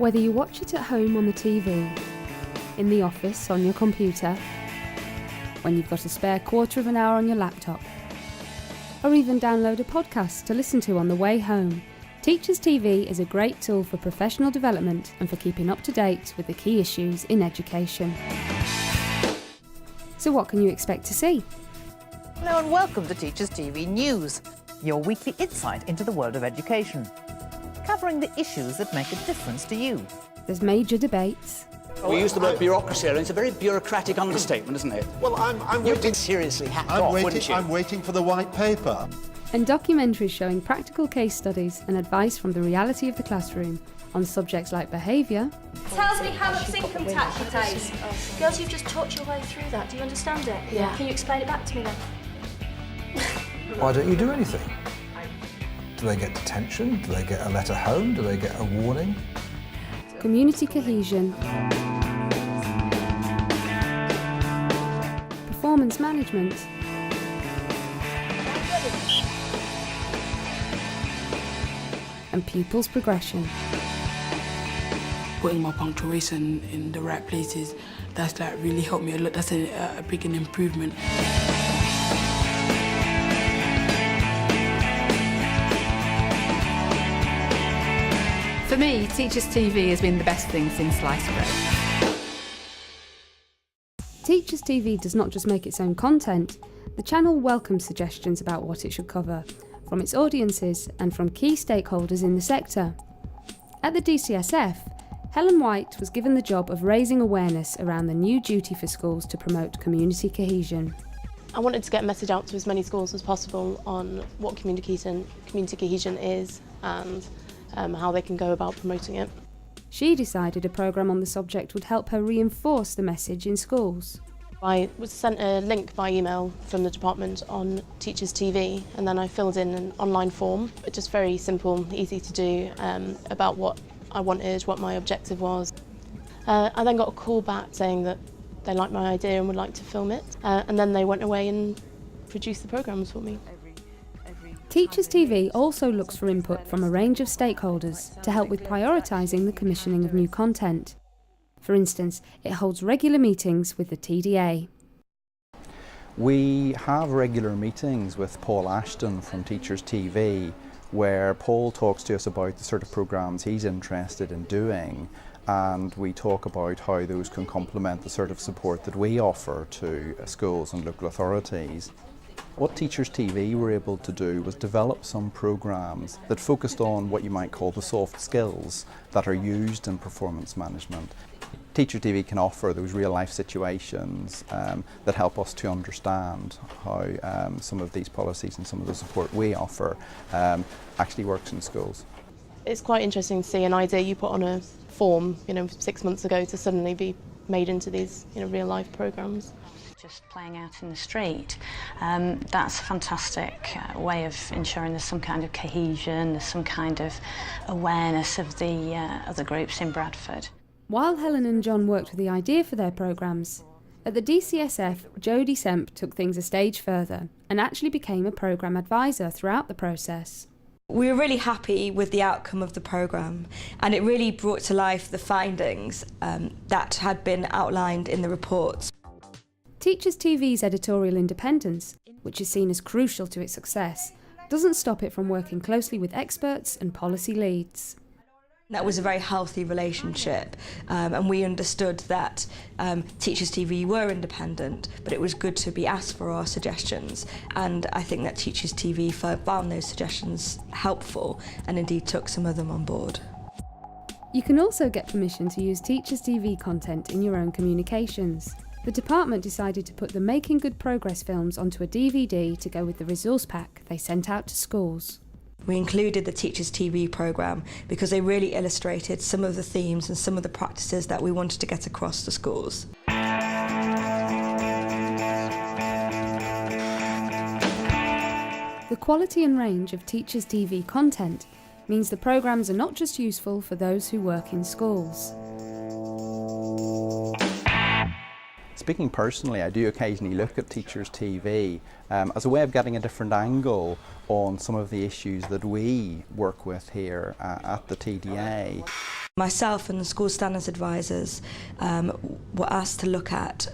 Whether you watch it at home on the TV, in the office on your computer, when you've got a spare quarter of an hour on your laptop, or even download a podcast to listen to on the way home, Teachers TV is a great tool for professional development and for keeping up to date with the key issues in education. So what can you expect to see? Hello and welcome to Teachers TV News, your weekly insight into the world of education, covering the issues that make a difference to you. There's major debates. We use the word bureaucracy, and it's a very bureaucratic understatement, isn't it? Well, I'm You'd waiting. be seriously hacked off, wouldn't you? I'm waiting for the white paper. And documentaries showing practical case studies and advice from the reality of the classroom on subjects like behaviour. Tells me how much income tax you pay. Girls, you've just talked your way through that. Do you understand it? Yeah. Can you explain it back to me then? Why don't you do anything? Do they get detention? Do they get a letter home? Do they get a warning? Community cohesion, performance management, and pupils' progression. Putting my punctuation in the right places, that's like really helped me a lot. That's a big improvement. For me, Teachers TV has been the best thing since sliced bread. Teachers TV does not just make its own content, the channel welcomes suggestions about what it should cover, from its audiences and from key stakeholders in the sector. At the DCSF, Helen White was given the job of raising awareness around the new duty for schools to promote community cohesion. I wanted to get a message out to as many schools as possible on what community cohesion is and how they can go about promoting it. She decided a programme on the subject would help her reinforce the message in schools. I was sent a link by email from the department on Teachers TV, and then I filled in an online form, just very simple, easy to do, about what I wanted, what my objective was. I then got a call back saying that they liked my idea and would like to film it, and then they went away and produced the programmes for me. Teachers TV also looks for input from a range of stakeholders to help with prioritising the commissioning of new content. For instance, it holds regular meetings with the TDA. We have regular meetings with Paul Ashton from Teachers TV, where Paul talks to us about the sort of programmes he's interested in doing, and we talk about how those can complement the sort of support that we offer to schools and local authorities. What Teachers TV were able to do was develop some programmes that focused on what you might call the soft skills that are used in performance management. Teachers TV can offer those real life situations that help us to understand how some of these policies and some of the support we offer actually works in schools. It's quite interesting to see an idea you put on a form, 6 months ago to suddenly be made into these, real life programmes. Just playing out in the street, that's a fantastic way of ensuring there's some kind of cohesion, there's some kind of awareness of the groups in Bradford. While Helen and John worked with the idea for their programmes, at the DCSF, Jodie Semp took things a stage further and actually became a programme advisor throughout the process. We were really happy with the outcome of the programme, and it really brought to life the findings that had been outlined in the reports. Teachers TV's editorial independence, which is seen as crucial to its success, doesn't stop it from working closely with experts and policy leads. That was a very healthy relationship, and we understood that Teachers TV were independent, but it was good to be asked for our suggestions, and I think that Teachers TV found those suggestions helpful and indeed took some of them on board. You can also get permission to use Teachers TV content in your own communications. The department decided to put the Making Good Progress films onto a DVD to go with the resource pack they sent out to schools. We included the Teachers TV programme because they really illustrated some of the themes and some of the practices that we wanted to get across to schools. The quality and range of Teachers TV content means the programmes are not just useful for those who work in schools. Speaking personally, I do occasionally look at Teachers TV as a way of getting a different angle on some of the issues that we work with here at the TDA. Myself and the school standards advisors were asked to look at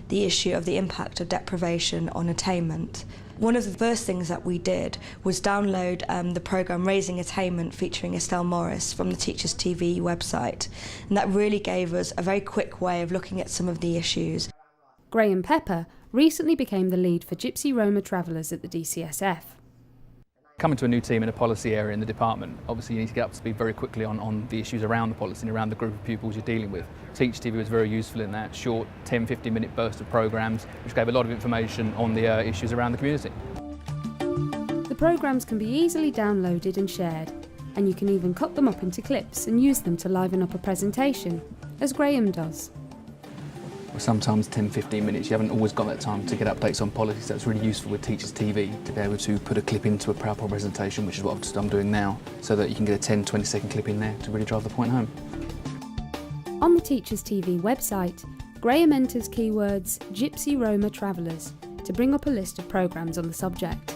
the issue of the impact of deprivation on attainment. One of the first things that we did was download the programme Raising Attainment featuring Estelle Morris from the Teachers TV website, and that really gave us a very quick way of looking at some of the issues. Graham Pepper recently became the lead for Gypsy Roma travellers at the DCSF. Coming to a new team in a policy area in the department, obviously you need to get up to speed very quickly on the issues around the policy and around the group of pupils you're dealing with. Teach TV was very useful in that short 10-15 minute burst of programmes which gave a lot of information on the issues around the community. The programmes can be easily downloaded and shared, and you can even cut them up into clips and use them to liven up a presentation, as Graham does. Sometimes 10-15 minutes, you haven't always got that time to get updates on policy, so it's really useful with Teachers TV to be able to put a clip into a PowerPoint presentation, which is what I'm doing now, so that you can get a 10-20 second clip in there to really drive the point home. On the Teachers TV website, Graham enters keywords Gypsy Roma Travellers to bring up a list of programmes on the subject.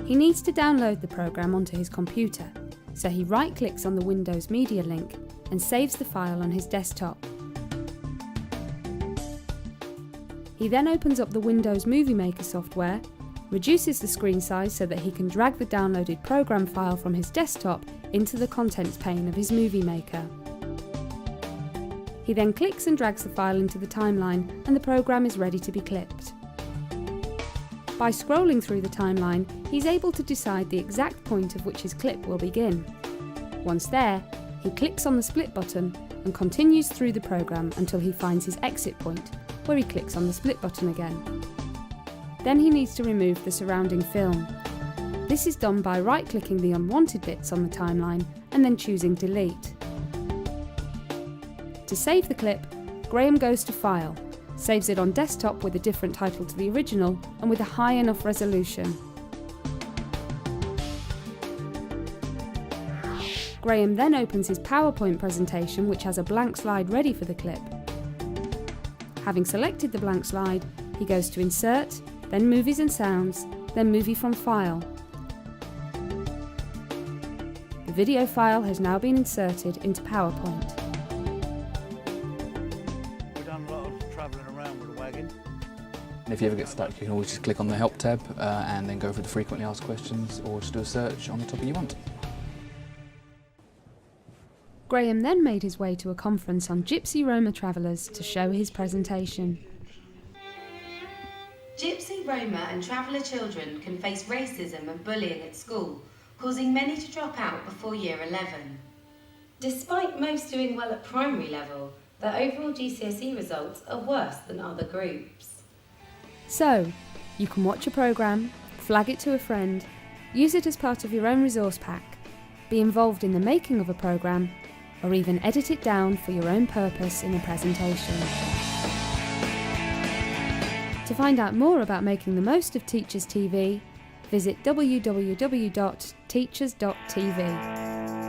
He needs to download the programme onto his computer, so he right-clicks on the Windows Media link and saves the file on his desktop. He then opens up the Windows Movie Maker software, reduces the screen size so that he can drag the downloaded program file from his desktop into the contents pane of his Movie Maker. He then clicks and drags the file into the timeline and the program is ready to be clipped. By scrolling through the timeline, he's able to decide the exact point of which his clip will begin. Once there, he clicks on the split button and continues through the program until he finds his exit point, where he clicks on the split button again. Then he needs to remove the surrounding film. This is done by right-clicking the unwanted bits on the timeline and then choosing Delete. To save the clip, Graham goes to File, saves it on desktop with a different title to the original and with a high enough resolution. Graham then opens his PowerPoint presentation, which has a blank slide ready for the clip. Having selected the blank slide, he goes to Insert, then Movies and Sounds, then Movie from File. The video file has now been inserted into PowerPoint. We've done a lot of travelling around with a wagon. And if you ever get stuck, you can always just click on the Help tab and then go through the frequently asked questions or just do a search on the topic you want. Graham then made his way to a conference on Gypsy Roma travellers to show his presentation. Gypsy, Roma and traveller children can face racism and bullying at school, causing many to drop out before year 11. Despite most doing well at primary level, their overall GCSE results are worse than other groups. So, you can watch a programme, flag it to a friend, use it as part of your own resource pack, be involved in the making of a programme, or even edit it down for your own purpose in a presentation. To find out more about making the most of Teachers TV, visit www.teachers.tv.